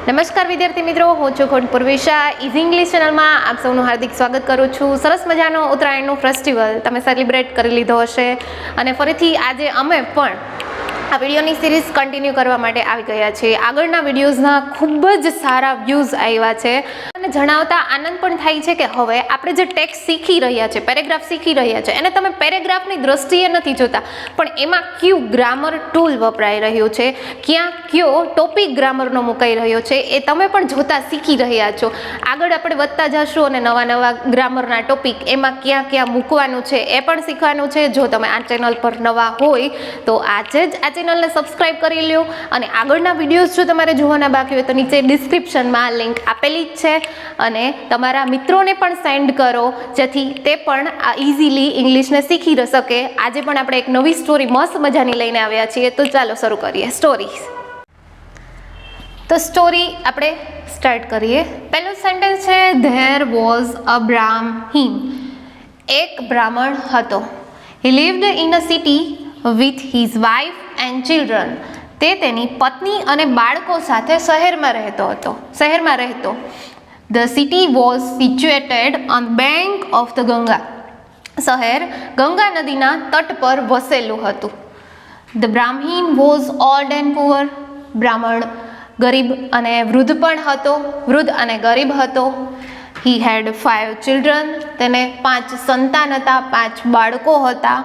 નમસ્કાર વિદ્યાર્થી મિત્રો, હું છું ખોટ પૂર્વિશા. ઇઝી ઇંગ્લિશ ચેનલમાં આપ સૌનું હાર્દિક સ્વાગત કરું છું. સરસ મજાનો ઉત્તરાયણનો ફેસ્ટિવલ તમે સેલિબ્રેટ કરી લીધો હશે અને ફરીથી આજે અમે પણ આ વિડીયોની સિરીઝ કન્ટિન્યુ કરવા માટે આવી ગયા છે. આગળના વિડીયોઝના ખૂબ જ સારા વ્યૂઝ આવ્યા છે અને જણાવતા આનંદ પણ થાય છે કે હવે આપણે જે ટેક્સ્ટ શીખી રહ્યા છે, પેરેગ્રાફ શીખી રહ્યા છે, એને તમે પેરેગ્રાફની દ્રષ્ટિએ નથી જોતા, પણ એમાં કયું ગ્રામર ટૂલ વપરાઈ રહ્યું છે, ક્યાં કયો ટોપિક ગ્રામરનો મુકાઈ રહ્યો છે, એ તમે પણ જોતા શીખી રહ્યા છો. આગળ આપણે વધતા જશું અને નવા નવા ગ્રામરના ટોપિક એમાં ક્યાં ક્યાં મૂકવાનું છે એ પણ શીખવાનું છે. જો તમે આ ચેનલ પર નવા હોય તો આજે જ આ ચેનલને સબસ્ક્રાઇબ કરી લો અને આગળના વિડીયોઝ જો તમારે જોવાના બાકી હોય તો નીચે ડિસ્ક્રિપ્શનમાં લિંક આપેલી જ છે અને તમારા મિત્રોને પણ સેન્ડ કરો જેથી તે પણ આ ઇઝીલી ઇંગ્લિશને શીખી શકે. આજે પણ આપણે એક નવી સ્ટોરી મસ્ત મજાની લઈને આવ્યા છીએ, તો ચાલો શરૂ કરીએ સ્ટોરી. તો સ્ટોરી આપણે સ્ટાર્ટ કરીએ. પહેલું સેન્ટેન્સ છે, ધેર વોઝ અ બ્રાહ્મણ. એક બ્રાહ્મણ હતો. He lived in a city with his wife and children. તે તેની પત્ની અને બાળકો સાથે શહેરમાં રહેતો. The city was situated on bank of the Ganga. શહેર ગંગા નદીના તટ પર વસેલું હતું. ધ બ્રાહ્મણ વોઝ ઓલ્ડ એન્ડ પુઅર. બ્રાહ્મણ ગરીબ અને વૃદ્ધ અને ગરીબ હતો. હી હેડ 5 ચિલ્ડ્રન. તેને 5 સંતાન હતા, 5 બાળકો હતા.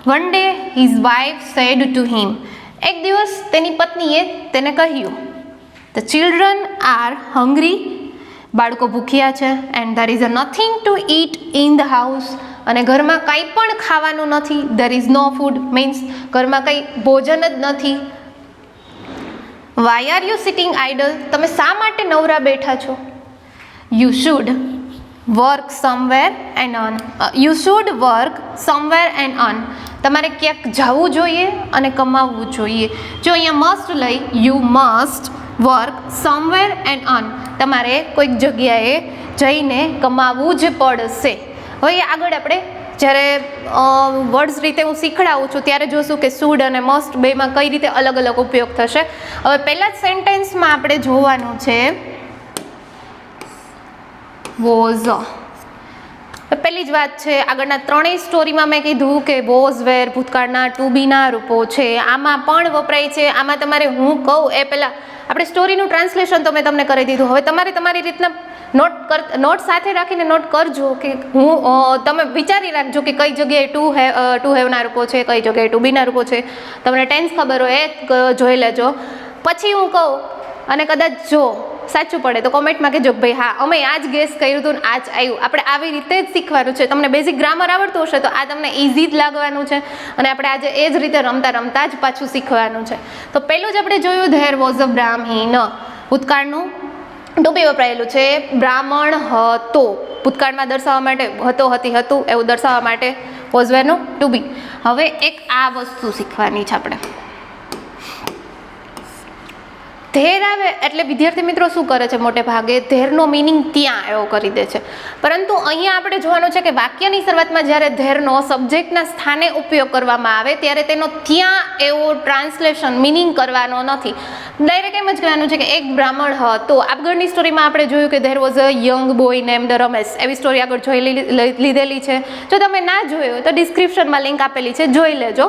One day his wife said to him. એક દિવસ તેની પત્નીએ તેને કહ્યું, ધ ચિલ્ડ્રન આર હંગ્રી. બાળકો ભૂખ્યા છે. And there is nothing to eat in the house. અને ઘરમાં કંઈ પણ ખાવાનું નથી. There is no food means ઘરમાં કંઈ ભોજન જ નથી. Why are you sitting idle. તમે શા માટે નવરા બેઠા છો? You should work somewhere and earn. તમારે ક્યાંક જવું જોઈએ અને કમાવવું જોઈએ. જો અહીંયા મસ્ટ લઈ, you must work somewhere and earn. તમારે કોઈક જગ્યાએ જઈને કમાવવું જ પડશે. હવે આગળ આપણે જ્યારે વર્ડ્સ રીતે હું શીખડાવું છું ત્યારે જોશું કે શુડ અને મસ્ટ બેમાં કઈ રીતે અલગ અલગ ઉપયોગ થશે. હવે પહેલા જ સેન્ટેન્સમાં આપણે જોવાનું છે વોઝ. પહેલી જ વાત છે, આગળના ત્રણેય સ્ટોરીમાં મેં કીધું કે વોઝ વેર ભૂતકાળના ટુ બીના રૂપો છે. આમાં પણ વપરાય છે. આમાં તમારે હું કહું એ પહેલાં આપણે સ્ટોરીનું ટ્રાન્સલેશન તો મેં તમને કરી દીધું. હવે તમારે તમારી રીતના નોટ સાથે રાખીને નોટ કરજો કે તમે વિચારી રાખજો કે કઈ જગ્યાએ ટુ હેવના રૂપો છે, કઈ જગ્યાએ ટુ બીના રૂપો છે. તમને ટેન્સ ખબર હોય એ જોઈ લેજો. પછી હું કહું અને કદાચ જો સાચું પડે તો કોમેન્ટમાં કહેજો ભાઈ હા અમે આ જ ગેસ કર્યું હતું ને આ જ આવ્યું. આપણે આવી રીતે જ શીખવાનું છે. તમને બેઝિક ગ્રામર આવડતું હશે તો આ તમને ઇઝી જ લાગવાનું છે અને આપણે આજે એ જ રીતે રમતા જ પાછું શીખવાનું છે. તો પહેલું જ આપણે જોયું ધેર વોઝ અ બ્રાહ્મણ. ભૂતકાળનું ટુ બી વપરાયેલું છે. બ્રાહ્મણ હતો ભૂતકાળમાં દર્શાવવા માટે, હતું એવું દર્શાવવા માટે વોઝ વેરનું ટુ બી. હવે એક આ વસ્તુ શીખવાની છે આપણે. ધેર આવે એટલે વિદ્યાર્થી મિત્રો શું કરે છે, મોટે ભાગે ધેરનો મિનિંગ ત્યાં એવો કરી દે છે. પરંતુ અહીંયા આપણે જોવાનું છે કે વાક્યની શરૂઆતમાં જ્યારે ધેરનો સબ્જેક્ટના સ્થાને ઉપયોગ કરવામાં આવે ત્યારે તેનો ત્યાં એવો ટ્રાન્સલેશન મિનિંગ કરવાનો નથી. ડાયરેક્ટ એમ જ કહેવાનું છે કે એક બ્રાહ્મણ હતો. આગળની સ્ટોરીમાં આપણે જોયું કે there was a young boy named Ramesh. એવી સ્ટોરી આગળ જોઈ લીધેલી છે. જો તમે ના જોયું તો ડિસ્ક્રિપ્શનમાં લિંક આપેલી છે, જોઈ લેજો.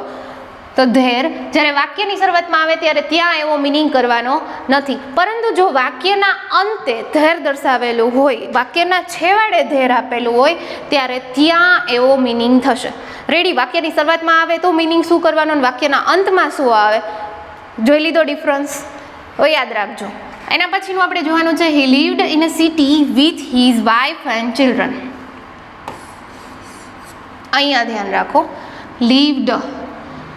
તો ધેર જ્યારે વાક્યની શરૂઆતમાં આવે ત્યારે ત્યાં એવો મિનિંગ કરવાનો નથી. પરંતુ જો વાક્યના અંતે ધેર દર્શાવેલું હોય, વાક્યના છેવાડે ધેર આપેલું હોય ત્યારે ત્યાં એવો મિનિંગ થશે. રેડી? વાક્યની શરૂઆતમાં આવે તો મિનિંગ શું કરવાનો અને વાક્યના અંતમાં શું આવે, જોઈ લીધો ડિફરન્સ? હવે યાદ રાખજો. એના પછીનું આપણે જોવાનું છે, he lived in a city with his wife and children. અહીંયા ધ્યાન રાખો, લિવ્ડ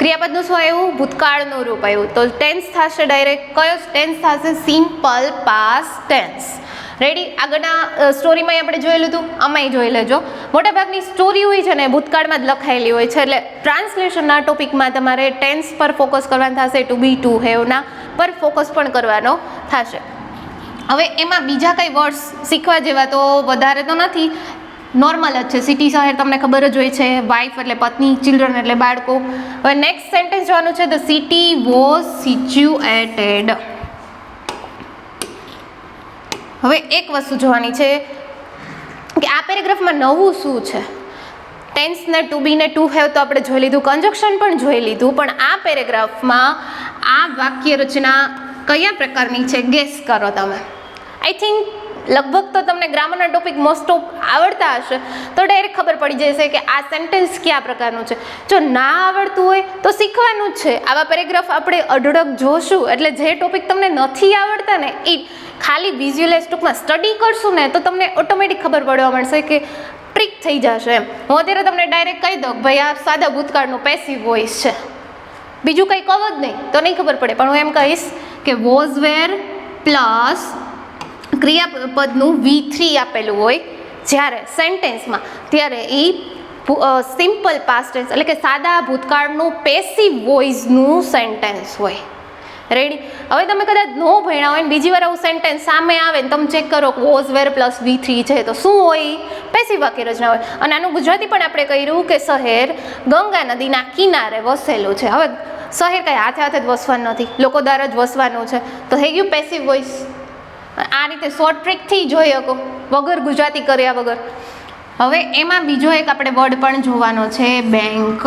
ક્રિયાપદનું શું આવ્યું? ભૂતકાળનું રૂપ આવ્યું. તો ટેન્સ થશે ડાયરેક્ટ. કયો ટેન્સ થશે? Simple past tense. રેડી? આગળના સ્ટોરીમાં આપણે જોયેલું હતું, આમાંય જોઈ લેજો. મોટાભાગની સ્ટોરી હોય છે ને ભૂતકાળમાં જ લખાયેલી હોય છે, એટલે ટ્રાન્સલેશનના ટોપિકમાં તમારે ટેન્સ પર ફોકસ કરવાનું થશે, ટુ બી ટુ હેવના પર ફોકસ પણ કરવાનો થશે. હવે એમાં બીજા કંઈ વર્ડ્સ શીખવા જેવા તો વધારે તો નથી, નોર્મલ જ છે. સિટી શહેર તમને ખબર જ હોય છે. વાઇફ એટલે પત્ની, ચિલ્ડ્રન એટલે બાળકો. હવે નેક્સ્ટ સેન્ટેન્સ જોવાનું છે, ધ સિટી વોઝ સિચ્યુએટેડ. હવે એક વસ્તુ જોવાની છે કે આ પેરેગ્રાફમાં નવું શું છે. ટેન્સ ને ટુ બી ને ટુ હેવ તો આપણે જોઈ લીધું, કન્જક્શન પણ જોઈ લીધું, પણ આ પેરેગ્રાફમાં આ વાક્ય રચના કયા પ્રકારની છે ગેસ કરો તમે. આઈ થિંક લગભગ તો તમને ગ્રામરના ટોપિક મોસ્ટ ઓફ આવડતા હશે તો ડાયરેક્ટ ખબર પડી જશે કે આ સેન્ટેન્સ કયા પ્રકારનું છે. જો ના આવડતું હોય તો શીખવાનું જ છે. આવા પેરેગ્રાફ આપણે અઢળક જોશું, એટલે જે ટોપિક તમને નથી આવડતા ને એ ખાલી વિઝ્યુઅલાઇઝ ટૂંકમાં સ્ટડી કરશું ને તો તમને ઓટોમેટિક ખબર પડવા મળશે કે ટ્રીક થઈ જશે એમ. હું અત્યારે તમને ડાયરેક્ટ કહી દઉં ભાઈ આ સાદા ભૂતકાળનો પેસિવ વોઇસ છે, બીજું કંઈ કહું જ નહીં તો નહીં ખબર પડે, પણ હું એમ કહીશ કે વોઝ વેર પ્લસ ક્રિયાપદનું V3 આપેલું હોય જ્યારે સેન્ટેન્સમાં, ત્યારે એ સિમ્પલ પાસ્ટ ટેન્સ એટલે કે સાદા ભૂતકાળનું પેસિવ વોઇસનું સેન્ટેન્સ હોય. રેડી? હવે તમે કદાચ નો ભણ્યા હોય ને બીજી વાર આવું સેન્ટેન્સ સામે આવે ને તમે ચેક કરો કે વોઝ વેર પ્લસ V3 છે તો શું હોય? પેસિવ વાક્ય રચના હોય. અને આનું ગુજરાતી પણ આપણે કહ્યું કે શહેર ગંગા નદીના કિનારે વસેલું છે. હવે શહેર કંઈ હાથે હાથે જ વસવાનું નથી, લોકો દ્વારા જ વસવાનું છે, તો થઈ ગયું પેસિવ વોઇસ. આ રીતે શોર્ટ ટ્રીકથી જોઈ શકો વગર ગુજરાતી કર્યા વગર. હવે એમાં બીજો એક આપણે વર્ડ પણ જોવાનો છે, બેંક.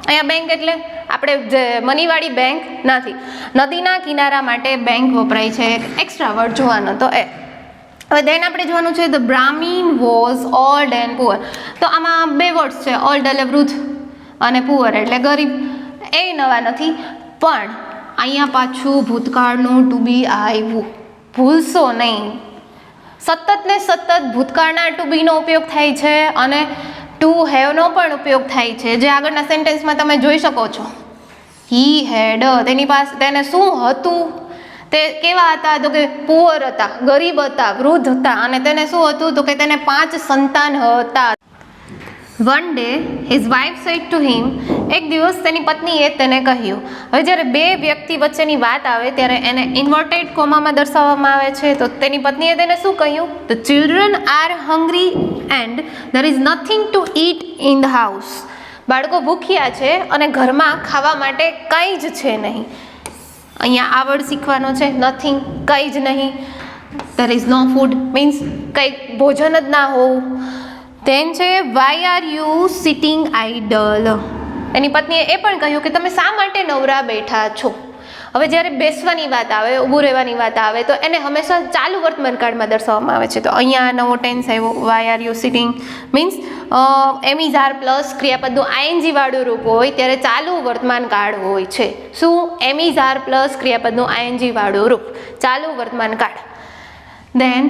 અહીંયા બેંક એટલે આપણે જે મનીવાળી બેંક નથી, નદીના કિનારા માટે બેંક વપરાય છે. એક્સ્ટ્રા વર્ડ જોવાનો તો એ. હવે દેન આપણે જોવાનું છે the બ્રાહ્મીન was old and poor. તો આમાં બે વર્ડ્સ છે, ઓલ્ડ એટલે વૃદ્ધ અને પુઅર એટલે ગરીબ. એ નવા નથી, પણ અહીંયા પાછું ભૂતકાળનું ટુ બી આવ્યું, ભૂલશો નહીં. સતત ને સતત ભૂતકાળના ટુ બીનો ઉપયોગ થાય છે અને ટુ હેવનો પણ ઉપયોગ થાય છે, જે આગળના સેન્ટેન્સમાં તમે જોઈ શકો છો. હી હેડ, તેની પાસે તેને શું હતું, તે કેવા હતા તો કે પુઅર હતા, ગરીબ હતા, વૃદ્ધ હતા. અને તેને શું હતું તો કે તેને 5 સંતાન હતા. One day his wife said to him, એક દિવસ તેની પત્નીએ તેને કહ્યું. હવે જ્યારે બે વ્યક્તિ વચ્ચેની વાત આવે ત્યારે એને ઇન્વર્ટેડ કોમામાં દર્શાવવામાં આવે છે. તો તેની પત્નીએ તેને શું કહ્યું? The children are hungry and there is nothing to eat in the house. બાળકો ભૂખ્યા છે અને ઘરમાં ખાવા માટે કંઈ જ છે નહીં. અહીંયા આ વર્ડ શીખવાનો છે, નથિંગ, કંઈ જ નહીં. There is no food means કંઈક ભોજન જ ના હોવું. ધેન છે why are you sitting idle. એની પત્નીએ એ પણ કહ્યું કે તમે શા માટે નવરા બેઠા છો. હવે જ્યારે બેસવાની વાત આવે, ઊભું રહેવાની વાત આવે તો એને હંમેશા ચાલુ વર્તમાન કાળમાં દર્શાવવામાં આવે છે. તો અહીંયા નવો ટેન્સ આવ્યો, why are you sitting means am is are plus ક્રિયાપદનું આઈએનજી વાળું રૂપ હોય ત્યારે ચાલુ વર્તમાન કાળ હોય છે. શું? એમિઝાર પ્લસ ક્રિયાપદનું આઈએનજી વાળું રૂપ, ચાલુ વર્તમાન કાળ. ધેન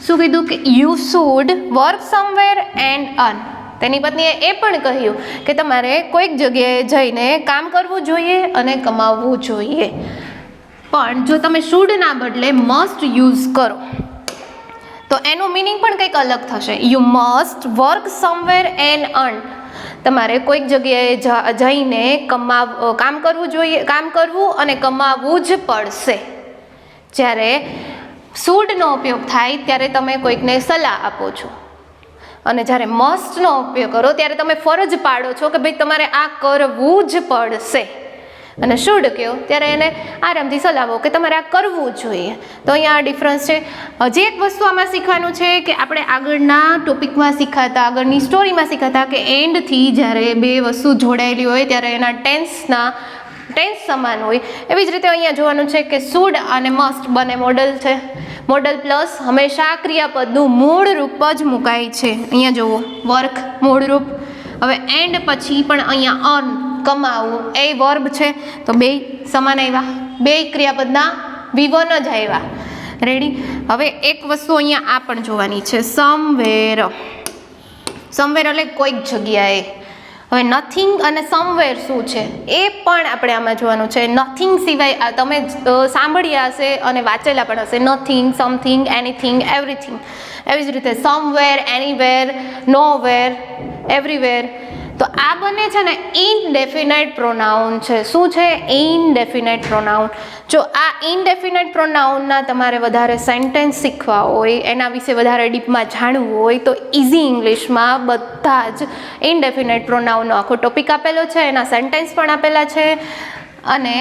શું કીધું કે you should work somewhere and earn. તેની પત્નીએ એ પણ કહ્યું કે તમારે કોઈક જગ્યાએ જઈને કામ કરવું જોઈએ અને કમાવવું જોઈએ. પણ જો તમે શુડ ના બદલે મસ્ટ યુઝ કરો તો એનું મિનિંગ પણ કંઈક અલગ થશે. You must work somewhere and earn. તમારે કોઈક જગ્યાએ જઈને કામ કરવું જોઈએ, કામ કરવું અને કમાવવું જ પડશે. જ્યારે શુડનો ઉપયોગ થાય ત્યારે તમે કોઈકને સલાહ આપો છો, અને જ્યારે મસ્ટનો ઉપયોગ કરો ત્યારે તમે ફરજ પાડો છો કે ભાઈ તમારે આ કરવું જ પડશે. અને શુડ કહો ત્યારે એને આરામથી સલાહો કે તમારે આ કરવું જોઈએ. તો અહીંયા આ ડિફરન્સ છે. હજી એક વસ્તુ આમાં શીખવાનું છે કે આપણે આગળના ટોપિકમાં શીખાતા, આગળની સ્ટોરીમાં શીખાતા કે એન્ડથી જ્યારે બે વસ્તુ જોડાયેલી હોય ત્યારે એના ટેન્સ સમાન હોય. એવી જ રીતે અહીંયા જોવાનું છે કે શુડ અને મસ્ટ બંને મોડલ છે. મોડલ પ્લસ હંમેશા ક્રિયાપદનું મૂળ રૂપ જ મુકાય છે. અહીંયા જુઓ, વર્ક મૂળ રૂપ. હવે એન્ડ પછી પણ અહીંયા અર્ન કમાવું એ વર્બ છે, તો બે સમાન આવ્યા, બે ક્રિયાપદના V1 જ આવ્યા. રેડી? હવે એક વસ્તુ અહીંયા આ પણ જોવાની છે, સમવેર. સમવેર એટલે કોઈક જગ્યાએ. હવે નથિંગ અને સમવેર શું છે એ પણ આપણે આમાં જોવાનું છે. નથિંગ સિવાય તમે સાંભળ્યા હશે અને વાંચેલા પણ હશે, નથિંગ, સમથિંગ, એનીથિંગ, એવરીથિંગ. એવી જ રીતે સમવેર, એનીવેર, નોવેર, એવરીવેર. તો આ બંને છે ને ઇનડેફિનાઇટ પ્રોનાઉન છે. શું છે? ઇનડેફિનાઇટ પ્રોનાઉન. જો આ ઇનડેફિનાઇટ પ્રોનાઉનના તમારે વધારે સેન્ટેન્સ શીખવા હોય, એના વિશે વધારે ડીપમાં જાણવું હોય તો ઇઝી ઇંગ્લિશમાં બધા જ ઇનડેફિનાઇટ પ્રોનાઉનનો આખો ટોપિક આપેલો છે, એના સેન્ટેન્સ પણ આપેલા છે. અને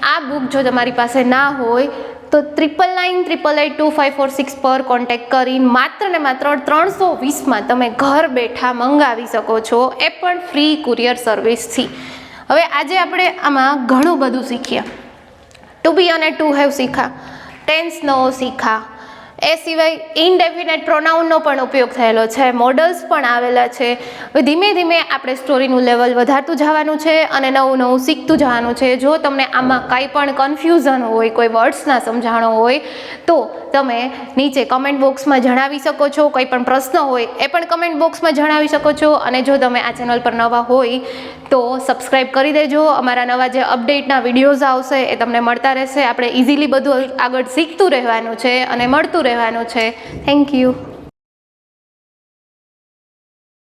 આ બુક જો તમારી પાસે ના હોય તો 9998825546 પર કોન્ટેક્ટ કરી માત્ર ને માત્ર 320માં તમે ઘર બેઠા મંગાવી શકો છો, એ પણ ફ્રી કુરિયર સર્વિસથી. હવે આજે આપણે આમાં ઘણું બધું શીખ્યા. ટુ બી અને ટુ હેવ શીખા, ટેન્સનો શીખા, એ સિવાય ઇનડેફિનેટ પ્રોનાઉનનો પણ ઉપયોગ થયેલો છે, મોડલ્સ પણ આવેલા છે. ધીમે ધીમે આપણે સ્ટોરીનું લેવલ વધારતું જવાનું છે અને નવું નવું શીખતું જવાનું છે. જો તમને આમાં કાંઈ પણ કન્ફ્યુઝન હોય, કોઈ વર્ડ્સ ના સમજાણો હોય તો તમે નીચે કમેન્ટ બોક્સમાં જણાવી શકો છો. કોઈ પણ પ્રશ્ન હોય એ પણ કમેન્ટ બોક્સમાં જણાવી શકો છો. અને જો તમે આ ચેનલ પર નવા હોય તો સબસ્ક્રાઈબ કરી દેજો. અમારા નવા જે અપડેટના વિડીયોઝ આવશે એ તમને મળતા રહેશે. આપણે ઇઝીલી બધું આગળ શીખતું રહેવાનું છે અને મળતું રહેવાનું છે. Thank you.